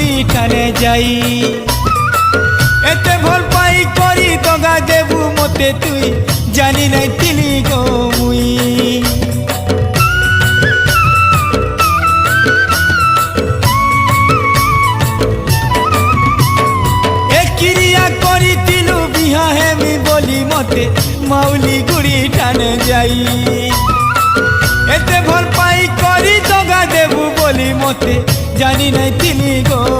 গুড়ি টানে যাই এতে ভল পাই করি দগা দেবু মতে তুই জানি নাই তিলি গো মুই এ ক্রিয়া করিতিলু বিহা হেমি বলি মতে মাউলি গুড়ি টানে যাই এতে ভল পাই করি দগা দেবু বলি মতে জানি নাই তিলি গো